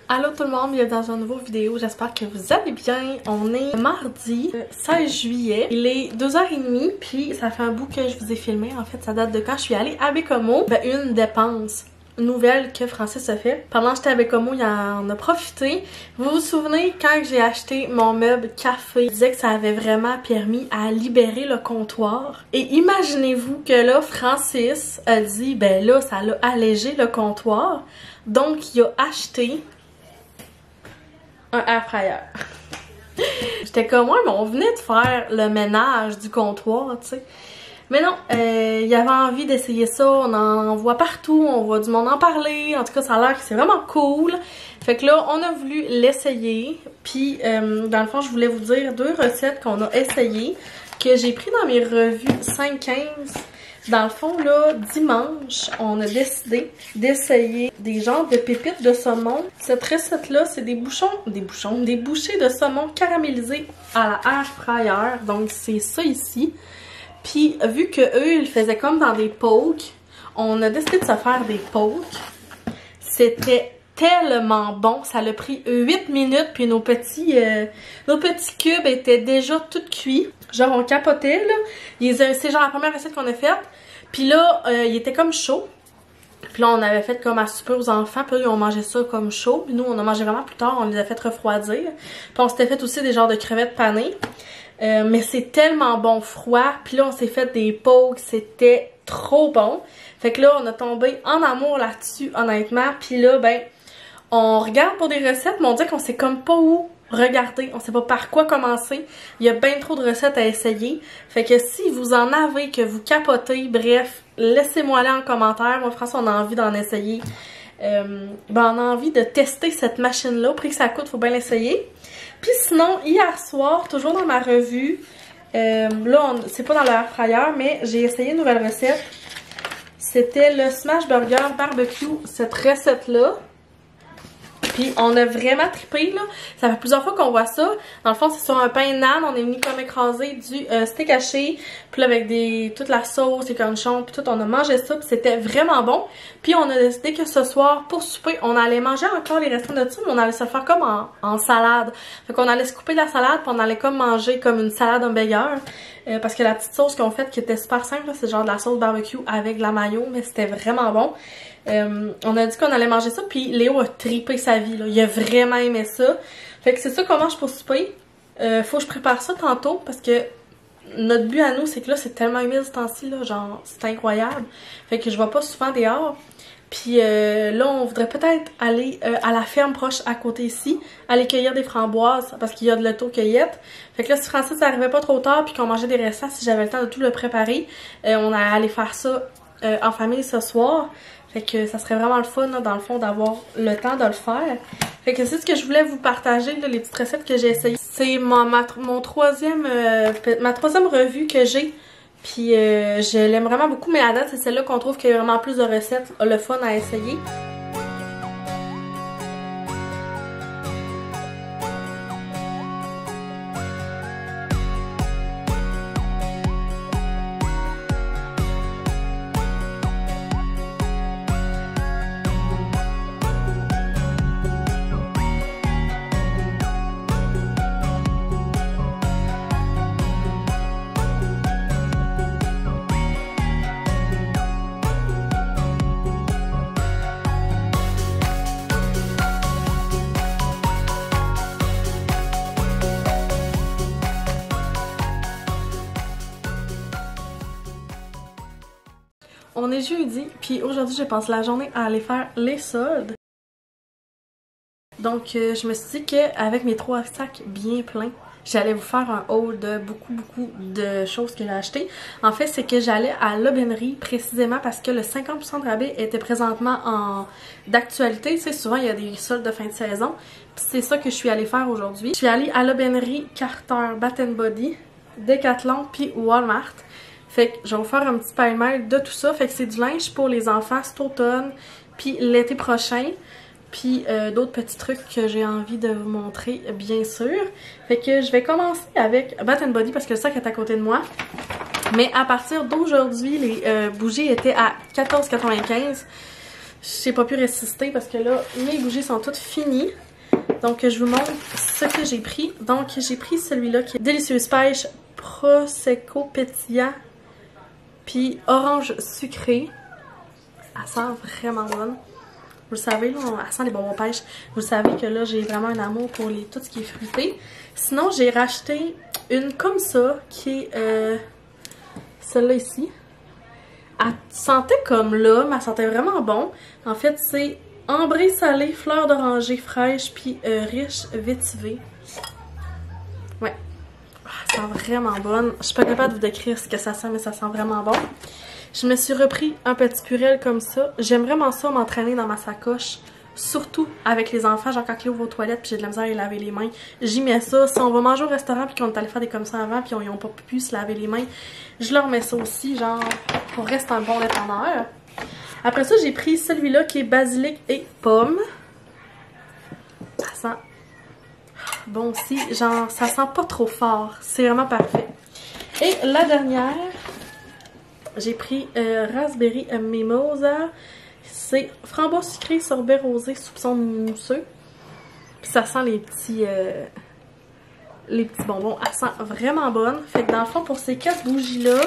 Allô tout le monde, bienvenue dans une nouvelle vidéo, j'espère que vous allez bien. On est mardi 16 juillet, il est 2h30, puis ça fait un bout que je vous ai filmé, en fait ça date de quand je suis allée à Bécomo. Une dépense nouvelle que Francis a fait. Pendant que j'étais à Bécomo, il en a profité. Vous vous souvenez quand j'ai acheté mon meuble café, je disais que ça avait vraiment permis à libérer le comptoir. Et imaginez-vous que là, Francis a dit, ben là, ça l'a allégé le comptoir. Donc, il a acheté un air fryer. J'étais comme, ouais, mais on venait de faire le ménage du comptoir, tu sais. Mais non, il avait envie d'essayer ça, on en voit partout, on voit du monde en parler, en tout cas ça a l'air que c'est vraiment cool. Fait que là, on a voulu l'essayer, puis dans le fond, je voulais vous dire deux recettes qu'on a essayées, que j'ai pris dans mes revues 5-15. Dans le fond, là, dimanche, on a décidé d'essayer des genres de pépites de saumon. Cette recette-là, c'est des bouchées de saumon caramélisés à la air fryer. Donc, c'est ça ici. Puis, vu que eux, ils faisaient comme dans des pokes, on a décidé de se faire des pokes. C'était tellement bon. Ça a pris 8 minutes, puis nos petits cubes étaient déjà tout cuits. Genre, on capotait, là. C'est genre la première recette qu'on a faite. Puis là, il était comme chaud. Puis là, on avait fait comme à souper aux enfants. Puis là, ils ont mangé ça comme chaud. Puis nous, on a mangé vraiment plus tard. On les a fait refroidir. Puis on s'était fait aussi des genres de crevettes panées. Mais c'est tellement bon froid. Puis là, on s'est fait des pokes. C'était trop bon. Fait que là, on a tombé en amour là-dessus, honnêtement. Puis là, ben, on regarde pour des recettes, mais on dit qu'on sait comme pas où regarder. On sait pas par quoi commencer. Il y a bien trop de recettes à essayer. Fait que si vous en avez, que vous capotez, bref, laissez-moi là en commentaire. Moi, François, on a envie d'en essayer. Ben, on a envie de tester cette machine-là. Au prix que ça coûte, faut bien l'essayer. Puis sinon, hier soir, toujours dans ma revue, là, c'est pas dans le air fryer, mais j'ai essayé une nouvelle recette. C'était le Smash Burger Barbecue, cette recette-là. Puis on a vraiment trippé, là. Ça fait plusieurs fois qu'on voit ça. Dans le fond, c'est sur un pain nan. On est venu comme écraser du steak haché. Puis là, avec toute la sauce, les cornichons, puis tout, on a mangé ça. Puis c'était vraiment bon. Puis on a décidé que ce soir, pour souper, on allait manger encore les restants de ça, mais on allait se le faire comme en salade. Fait qu'on allait se couper de la salade, puis on allait comme manger comme une salade hamburger. Parce que la petite sauce qu'on fait, qui était super simple, c'est genre de la sauce barbecue avec de la mayo, mais c'était vraiment bon. On a dit qu'on allait manger ça, puis Léo a trippé sa vie, là. Il a vraiment aimé ça. Fait que c'est ça qu'on mange pour souper. Faut que je prépare ça tantôt, parce que notre but à nous, c'est que là, c'est tellement humide ce temps-ci, là, genre, c'est incroyable. Fait que je vais pas souvent dehors. Puis là, on voudrait peut-être aller à la ferme proche à côté ici, aller cueillir des framboises, parce qu'il y a de l'auto-cueillette. Fait que là, si Francis n'arrivait pas trop tard, puis qu'on mangeait des restants, si j'avais le temps de tout le préparer, on allait aller faire ça en famille ce soir. Fait que ça serait vraiment le fun, là, dans le fond, d'avoir le temps de le faire. Fait que c'est ce que je voulais vous partager, là, les petites recettes que j'ai essayées. C'est ma troisième revue que j'ai. Puis je l'aime vraiment beaucoup, mais à date, c'est celle-là qu'on trouve qu'il y a vraiment plus de recettes, le fun à essayer. On est jeudi, puis aujourd'hui, je passe la journée à aller faire les soldes. Donc, je me suis dit qu'avec mes 3 sacs bien pleins, j'allais vous faire un haul de beaucoup de choses que j'ai achetées. En fait, c'est que j'allais à l'aubainerie précisément parce que le 50% de rabais était présentement d'actualité. Tu sais, souvent, il y a des soldes de fin de saison. Puis c'est ça que je suis allée faire aujourd'hui. Je suis allée à l'aubainerie Carter, Bath & Body, Decathlon, puis Walmart. Fait que je vais vous faire un petit pêle-mêle de tout ça. Fait que c'est du linge pour les enfants cet automne, puis l'été prochain. Puis d'autres petits trucs que j'ai envie de vous montrer, bien sûr. Fait que je vais commencer avec Bath & Body parce que le sac est à côté de moi. Mais à partir d'aujourd'hui, les bougies étaient à 14,95 $. j'ai pas pu résister parce que là, mes bougies sont toutes finies. Donc, je vous montre ce que j'ai pris. Donc, j'ai pris celui-là qui est Délicieuse Pêche Prosecco pétillant puis orange sucré. Elle sent vraiment bonne. Vous le savez, là, elle sent les bonbons pêche. Vous le savez que là, j'ai vraiment un amour pour tout ce qui est fruité. Sinon, j'ai racheté une comme ça, qui est celle-là ici. Elle sentait comme là, mais elle sentait vraiment bon. En fait, c'est ambré salé, fleur d'oranger fraîche, puis riche vétivé. Ouais. Elle sent vraiment bonne. Je suis pas capable de vous décrire ce que ça sent, mais ça sent vraiment bon. Je me suis repris un petit purel comme ça. J'aime vraiment ça m'entraîner dans ma sacoche. Surtout avec les enfants, genre quand ils ouvrent aux toilettes puis j'ai de la misère à laver les mains. J'y mets ça. Si on va manger au restaurant puis qu'on est allé faire des commissions avant puis ils n'ont pas pu se laver les mains, je leur mets ça aussi, genre pour rester un bon détendeur. Après ça, j'ai pris celui-là qui est basilic et pomme. Ça sent bon aussi, genre ça sent pas trop fort. C'est vraiment parfait. Et la dernière, j'ai pris raspberry mimosa. C'est framboise sucrée, sorbet rosé, soupçon mousseux. Puis ça sent les petits bonbons. Elle sent vraiment bonne. Fait que dans le fond, pour ces 4 bougies-là,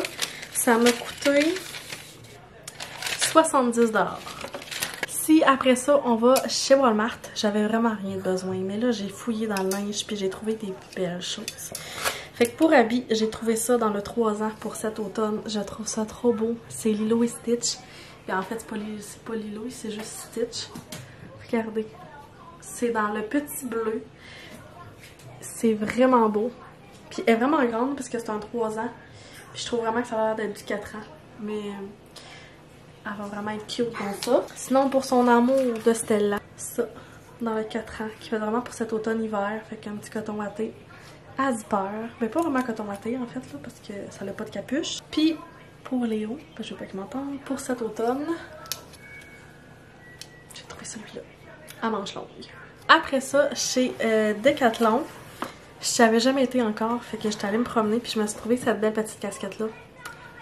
ça m'a coûté 70 $. Si après ça, on va chez Walmart, j'avais vraiment rien de besoin. Mais là, j'ai fouillé dans le linge puis j'ai trouvé des belles choses. Fait que pour habits, j'ai trouvé ça dans le 3 ans pour cet automne. Je trouve ça trop beau. C'est Lilo et Stitch. Et en fait, c'est pas Lilo, c'est juste Stitch. Regardez. C'est dans le petit bleu. C'est vraiment beau. Puis elle est vraiment grande parce que c'est un 3 ans. Puis je trouve vraiment que ça a l'air d'être du 4 ans. Mais elle va vraiment être cute comme ça. Sinon, pour son amour de Stella, ça, dans le 4 ans, qui fait vraiment pour cet automne-hiver. Fait qu'un petit coton watté à zipper. Mais pas vraiment coton watté en fait, là, parce que ça n'a pas de capuche. Puis pour Léo, je veux pas qu'il m'entende, pour cet automne, j'ai trouvé celui-là, à manches longues. Après ça, chez Decathlon, je n'avais jamais été encore, fait que j'étais allée me promener, puis je me suis trouvé cette belle petite casquette-là.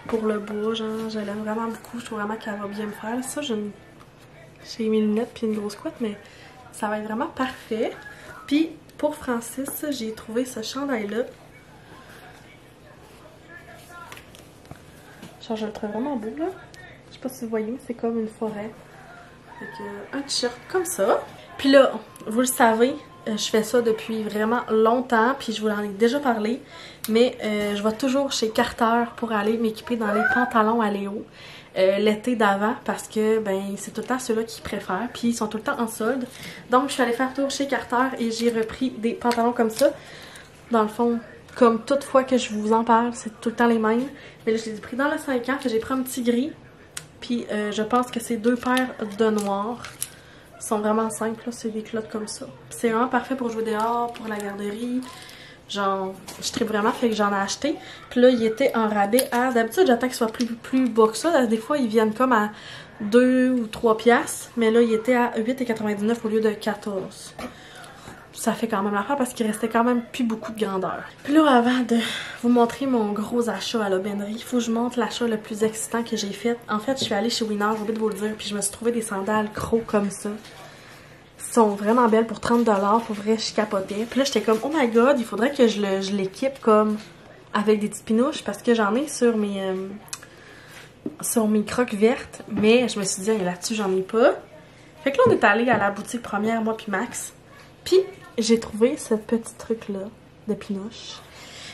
Pour le bois, genre, je l'aime vraiment beaucoup, je trouve vraiment qu'elle va bien me faire. Ça, j'ai mes lunettes puis une grosse couette, mais ça va être vraiment parfait. Puis, pour Francis, j'ai trouvé ce chandail-là. Genre, je le trouve vraiment beau, là. Je sais pas si vous voyez, mais c'est comme une forêt. Fait que, un t-shirt comme ça. Puis là, vous le savez, je fais ça depuis vraiment longtemps, puis je vous en ai déjà parlé. Mais je vais toujours chez Carter pour aller m'équiper dans les pantalons à Léo. L'été d'avant, parce que ben c'est tout le temps ceux-là qu'ils préfèrent, puis ils sont tout le temps en solde. Donc, je suis allée faire tour chez Carter et j'ai repris des pantalons comme ça. Dans le fond, comme toute fois que je vous en parle, c'est tout le temps les mêmes. Mais là, je les ai pris dans le 5 ans, que j'ai pris un petit gris. Puis je pense que c'est 2 paires de noir. Ils sont vraiment simples, là, c'est des culottes comme ça. C'est vraiment parfait pour jouer dehors, pour la garderie. Genre, je tripe vraiment, fait que j'en ai acheté. Puis là, il était en rabais à... D'habitude, j'attends qu'il soit plus bas que ça. Des fois, ils viennent comme à 2 ou 3 piastres. Mais là, il était à 8,99 au lieu de 14. Ça fait quand même l'affaire parce qu'il restait quand même plus beaucoup de grandeur. Puis là, avant de vous montrer mon gros achat à l'aubainerie, il faut que je montre l'achat le plus excitant que j'ai fait. En fait, je suis allée chez Winner, j'ai oublié de vous le dire, puis je me suis trouvé des sandales crocs comme ça. Elles sont vraiment belles pour 30 $. Pour vrai, je capotais. Puis là, j'étais comme, oh my god, il faudrait que je l'équipe comme avec des petites pinouches parce que j'en ai sur mes crocs vertes. Mais je me suis dit, là-dessus, j'en ai pas. Fait que là, on est allé à la boutique première, moi puis Max. Puis, j'ai trouvé ce petit truc-là de pinouche.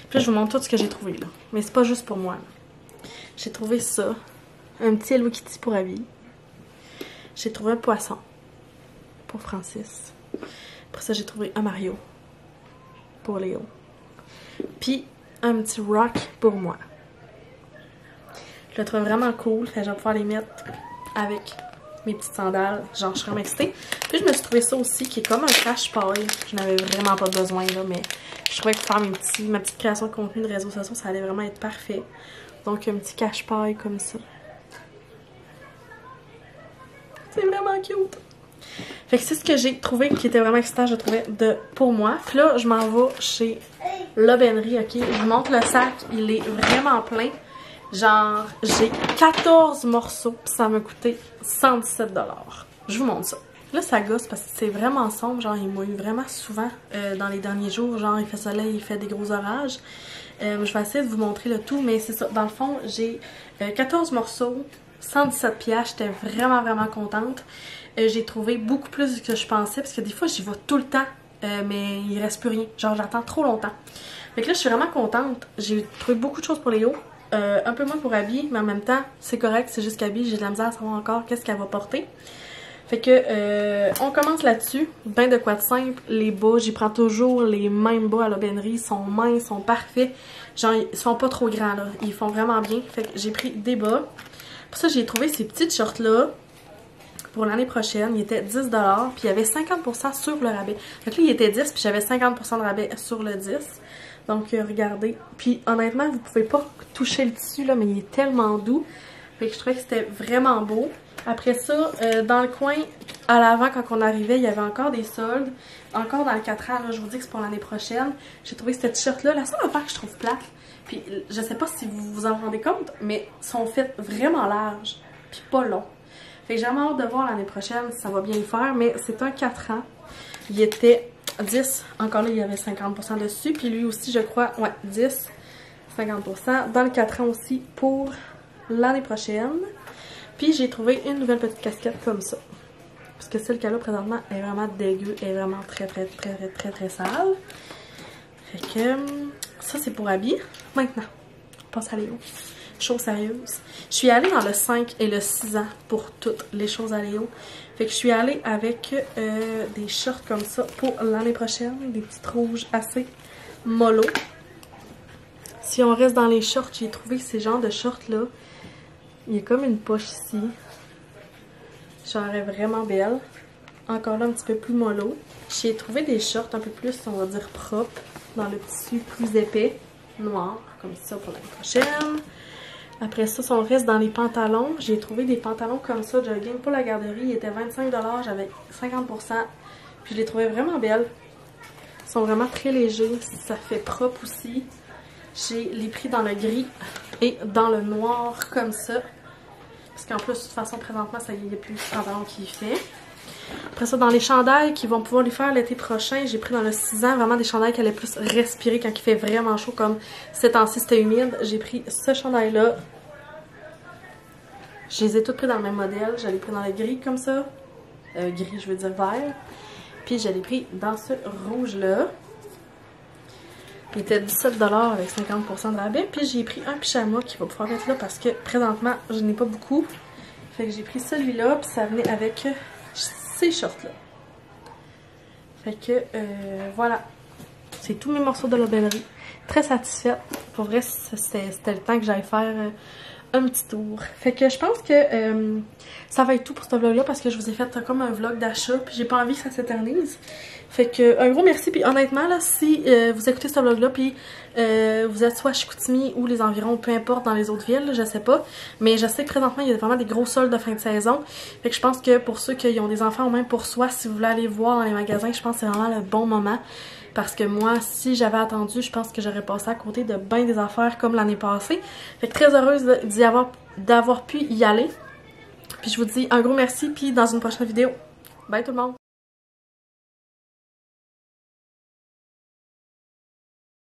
Puis là, je vous montre tout ce que j'ai trouvé, là. Mais c'est pas juste pour moi, là. J'ai trouvé ça. Un petit Hello Kitty pour Abby. J'ai trouvé un poisson. Pour Francis. Après ça, j'ai trouvé un Mario. Pour Léo. Puis, un petit rock pour moi. Je le trouve vraiment cool. Fait que je vais pouvoir les mettre avec mes petites sandales, genre je suis vraiment excitée. Puis je me suis trouvé ça aussi qui est comme un cache-paille. Je n'avais vraiment pas besoin là, mais je trouvais que faire ma petite création de contenu de réseaux sociaux, ça allait vraiment être parfait. Donc un petit cache-paille comme ça. C'est vraiment cute. Fait que c'est ce que j'ai trouvé qui était vraiment excitant, je trouvais, pour moi. Puis là, je m'en vais chez l'aubainerie, ok? Je vous montre le sac, il est vraiment plein. Genre, j'ai 14 morceaux, puis ça m'a coûté 117 $. je vous montre ça. Là, ça gosse parce que c'est vraiment sombre. Genre, il m'a eu vraiment souvent dans les derniers jours. Genre, il fait soleil, il fait des gros orages. Je vais essayer de vous montrer le tout, mais c'est ça. Dans le fond, j'ai 14 morceaux, 117 piastres. J'étais vraiment contente. J'ai trouvé beaucoup plus que je pensais parce que des fois, j'y vais tout le temps, mais il reste plus rien. Genre, j'attends trop longtemps. Fait que là, je suis vraiment contente. J'ai trouvé beaucoup de choses pour Léo. Un peu moins pour Abby, mais en même temps, c'est correct. C'est juste qu'Abby, j'ai de la misère à savoir encore qu'est-ce qu'elle va porter. Fait que on commence là-dessus. Ben de quoi de simple. Les bas, j'y prends toujours les mêmes bas à l'aubainerie. Ils sont minces, ils sont parfaits. Genre, ils sont pas trop grands là. Ils font vraiment bien. Fait que j'ai pris des bas. Pour ça, j'ai trouvé ces petites shorts là pour l'année prochaine. Ils étaient 10$. Puis il y avait 50% sur le rabais. Fait que là, il était 10$, puis j'avais 50% de rabais sur le 10$. Donc regardez. Puis honnêtement, vous pouvez pas toucher le tissu là, mais il est tellement doux. Fait que je trouvais que c'était vraiment beau. Après ça, dans le coin, à l'avant, quand on arrivait, il y avait encore des soldes. Encore dans le 4 ans, là, je vous dis que c'est pour l'année prochaine. J'ai trouvé cette t-shirt-là. La seule affaire que je trouve plate, puis je sais pas si vous vous en rendez compte, mais sont faites vraiment larges, puis pas longs. Fait que j'ai vraiment hâte de voir l'année prochaine si ça va bien le faire, mais c'est un 4 ans. Il était 10. Encore là, il y avait 50% dessus. Puis lui aussi, je crois, ouais, 10, 50%. Dans le 4 ans aussi pour l'année prochaine. Puis j'ai trouvé une nouvelle petite casquette comme ça. Parce que celle qu'elle a présentement est vraiment dégueu. Elle est vraiment très sale. Fait que ça c'est pour Abby. Maintenant, on passe à Léo. Chose sérieuse. Je suis allée dans le 5 et le 6 ans pour toutes les choses à Léo. Fait que je suis allée avec des shorts comme ça pour l'année prochaine. Des petites rouges assez mollo. Si on reste dans les shorts, j'ai trouvé ces genres de shorts là. Il y a comme une poche ici. Genre, elle est vraiment belle. Encore là, un petit peu plus mollo. J'ai trouvé des shorts un peu plus, on va dire, propres. Dans le tissu plus épais. Noir. Comme ça pour l'année prochaine. Après ça, si on reste dans les pantalons, j'ai trouvé des pantalons comme ça, jogging pour la garderie. Ils étaient 25$, j'avais 50%. Puis je les trouvais vraiment belles. Ils sont vraiment très légers. Ça fait propre aussi. J'ai les pris dans le gris et dans le noir comme ça. Parce qu'en plus, de toute façon, présentement, ça y est plus de pantalon qui fait. Après ça, dans les chandails qui vont pouvoir les faire l'été prochain, j'ai pris dans le 6 ans vraiment des chandails qui allaient plus respirer quand il fait vraiment chaud, comme ces temps-ci c'était humide. J'ai pris ce chandail-là. Je les ai tous pris dans le même modèle. Je l'ai pris dans le gris comme ça. Gris, je veux dire vert. Puis je l'ai pris dans ce rouge-là. Il était 17$ avec 50% de rabais. Puis j'ai pris un pyjama qui va pouvoir être là parce que présentement, je n'ai pas beaucoup. Fait que j'ai pris celui-là, puis ça venait avec ces shorts-là. Fait que voilà. C'est tous mes morceaux de l'aubainerie. Très satisfaite. Pour vrai, c'était le temps que j'aille faire un petit tour. Fait que je pense que ça va être tout pour ce vlog-là parce que je vous ai fait comme un vlog d'achat. Puis j'ai pas envie que ça s'éternise. Fait que un gros merci. Puis honnêtement, là, si vous écoutez ce vlog-là, puis vous êtes soit à Chicoutimi ou les environs, peu importe, dans les autres villes, je sais pas. Mais je sais que présentement, il y a vraiment des gros soldes de fin de saison. Fait que je pense que pour ceux qui ont des enfants ou même pour soi, si vous voulez aller voir dans les magasins, je pense que c'est vraiment le bon moment. Parce que moi, si j'avais attendu, je pense que j'aurais passé à côté de bien des affaires comme l'année passée. Fait que très heureuse d'avoir pu y aller. Puis je vous dis un gros merci, puis dans une prochaine vidéo. Bye tout le monde!